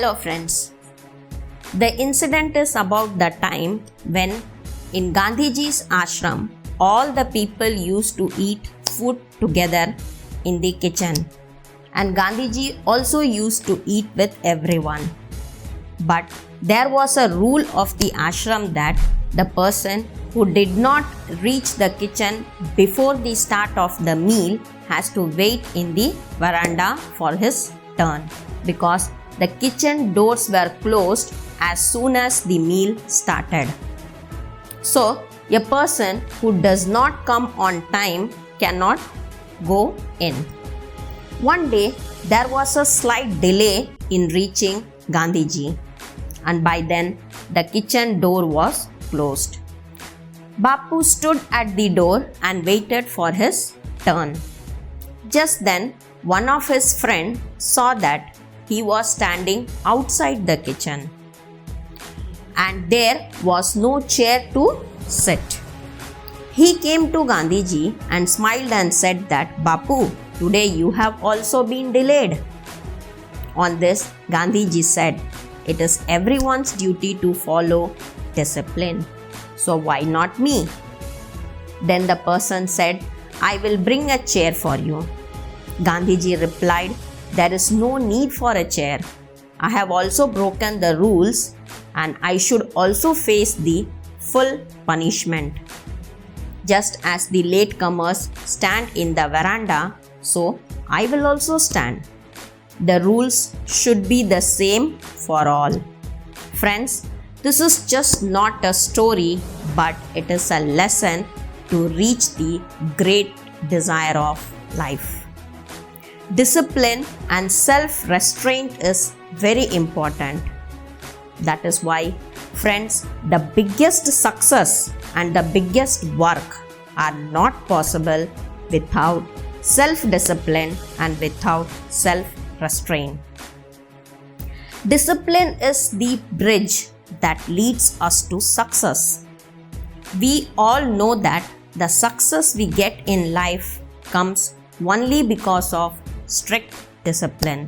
Hello friends. The incident is about the time when in Gandhiji's ashram all the people used to eat food together in the kitchen, and Gandhiji also used to eat with everyone. But there was a rule of the ashram that the person who did not reach the kitchen before the start of the meal has to wait in the veranda for his turn, because the kitchen doors were closed as soon as the meal started. So, a person who does not come on time cannot go in. One day, there was a slight delay in reaching Gandhiji, and by then the kitchen door was closed. Bapu stood at the door and waited for his turn. Just then, one of his friends saw that he was standing outside the kitchen and there was no chair to sit. He came to Gandhiji and smiled and said that, "Bapu, today you have also been delayed." On this, Gandhiji said, "It is everyone's duty to follow discipline. So why not me?" Then the person said, "I will bring a chair for you." Gandhiji replied, "There is no need for a chair. I have also broken the rules and I should also face the full punishment. Just as the latecomers stand in the veranda, so I will also stand. The rules should be the same for all." Friends, this is just not a story, but it is a lesson to reach the great desire of life. Discipline and self-restraint is very important. That is why, friends, the biggest success and the biggest work are not possible without self-discipline and without self-restraint. Discipline is the bridge that leads us to success. We all know that the success we get in life comes only because of strict discipline.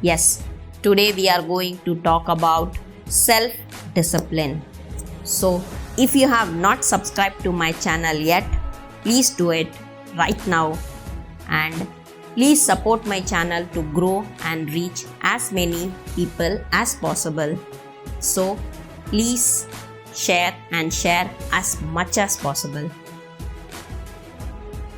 Yes, today we are going to talk about self-discipline. So, if you have not subscribed to my channel yet, please do it right now, and please support my channel to grow and reach as many people as possible. So, please share as much as possible.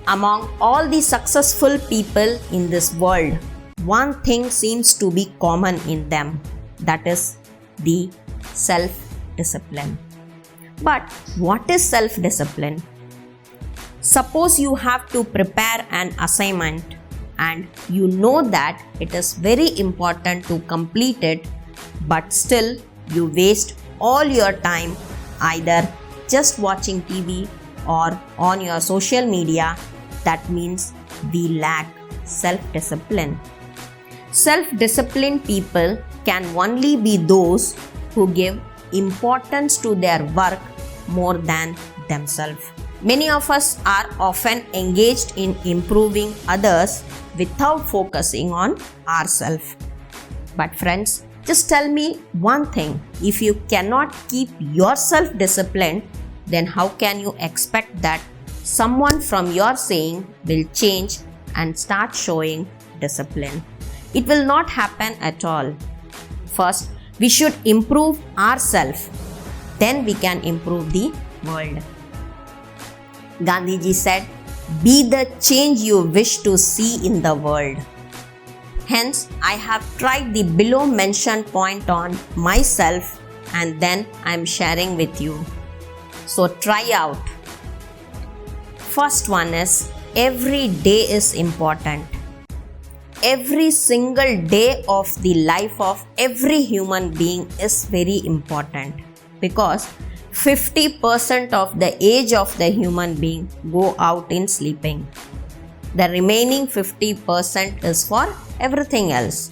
Among all the successful people in this world, one thing seems to be common in them, that is the self-discipline. But what is self-discipline? Suppose you have to prepare an assignment and you know that it is very important to complete it, but still you waste all your time either just watching TV or on your social media. That means we lack self-discipline. Self-disciplined people can only be those who give importance to their work more than themselves. Many of us are often engaged in improving others without focusing on ourselves. But friends, just tell me one thing. If you cannot keep yourself disciplined, then how can you expect that someone from your saying will change and start showing discipline? It will not happen at all. First, we should improve ourselves. Then we can improve the world. Gandhiji said, "Be the change you wish to see in the world." Hence, I have tried the below mentioned point on myself and then I am sharing with you. So try out. First one is, every day is important. Every single day of the life of every human being is very important, because 50% of the age of the human being go out in sleeping. The remaining 50% is for everything else.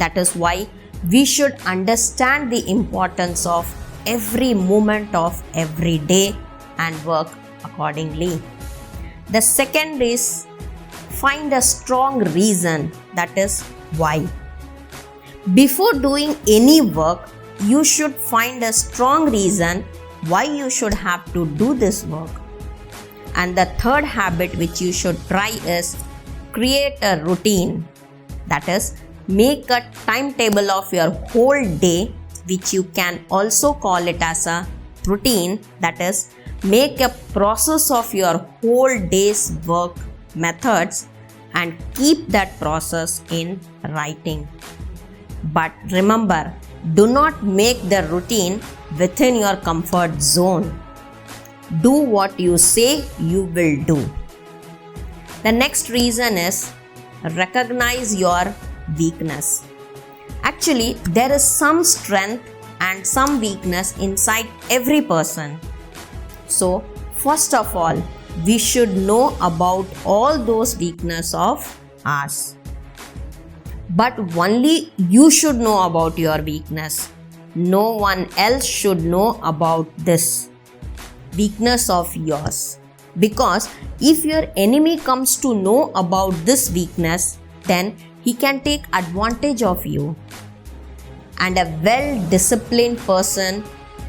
That is why we should understand the importance of every moment of every day and work accordingly. The second is, find a strong reason, that is why. Before doing any work, you should find a strong reason why you should have to do this work. And the third habit which you should try is create a routine. That is, make a timetable of your whole day, which you can also call it as a routine. That is, make a process of your whole day's work methods and keep that process in writing. But remember, do not make the routine within your comfort zone. Do what you say you will do. The next reason is recognize your weakness. Actually, there is some strength and some weakness inside every person. So, first of all, we should know about all those weaknesses of ours. But only you should know about your weakness. No one else should know about this weakness of yours. Because if your enemy comes to know about this weakness, then he can take advantage of you. And a well-disciplined person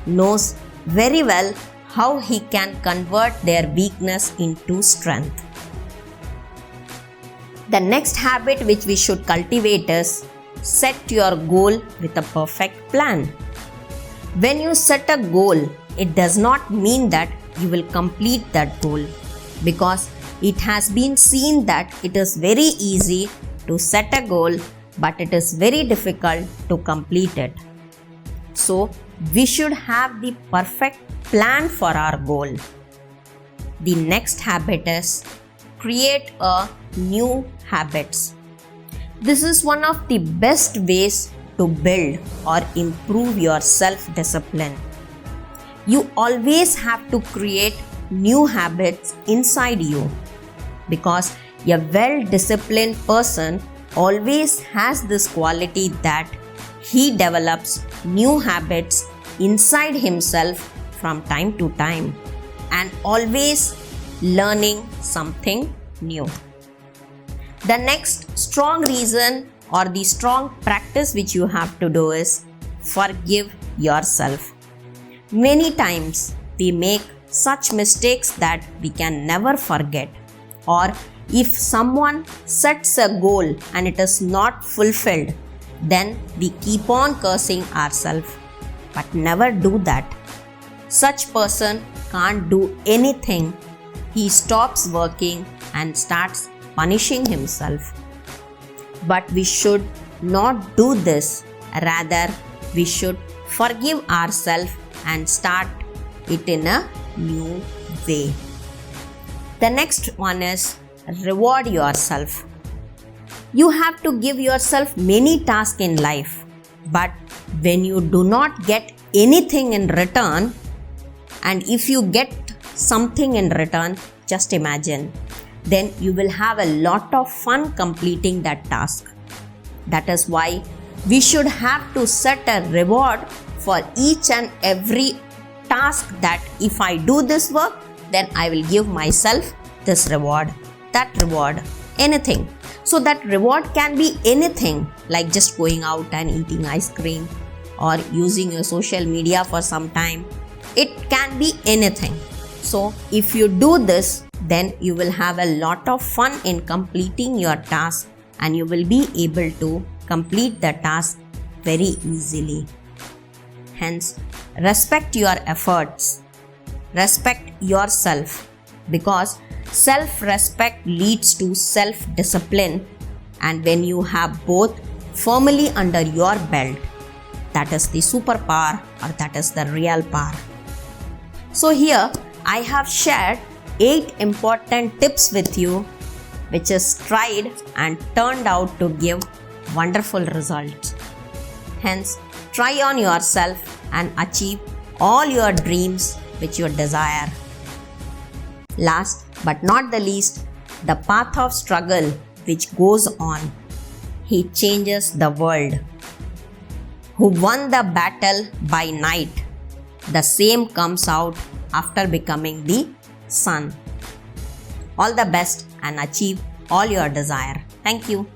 knows very well how he can convert their weakness into strength. The next habit which we should cultivate is set your goal with a perfect plan. When you set a goal, it does not mean that you will complete that goal, because it has been seen that it is very easy to set a goal, but it is very difficult to complete it. So, we should have the perfect plan for our goal. The next habit is create a new habits. This is one of the best ways to build or improve your self-discipline. You always have to create new habits inside you, because a well-disciplined person always has this quality that he develops new habits inside himself from time to time and always learning something new. The next strong reason or the strong practice which you have to do is forgive yourself. Many times we make such mistakes that we can never forget. Or if someone sets a goal and it is not fulfilled, then we keep on cursing ourselves. But never do that. Such person can't do anything. He stops working and starts punishing himself. But we should not do this. Rather, we should forgive ourselves and start it in a new way. The next one is reward yourself. You have to give yourself many tasks in life, but when you do not get anything in return, and if you get something in return, just imagine, then you will have a lot of fun completing that task. That is why we should have to set a reward for each and every task, that if I do this work, then I will give myself this reward, that reward, anything. So that reward can be anything, like just going out and eating ice cream or using your social media for some time. It can be anything. So if you do this, then you will have a lot of fun in completing your task and you will be able to complete the task very easily. Hence, respect your efforts. Respect yourself, because self-respect leads to self-discipline, and when you have both firmly under your belt, that is the superpower, or that is the real power. So here I have shared 8 important tips with you, which is tried and turned out to give wonderful results. Hence, try on yourself and achieve all your dreams which you desire. Last but not the least, the path of struggle which goes on. He changes the world. Who won the battle by night, the same comes out after becoming the sun. All the best and achieve all your desire. Thank you.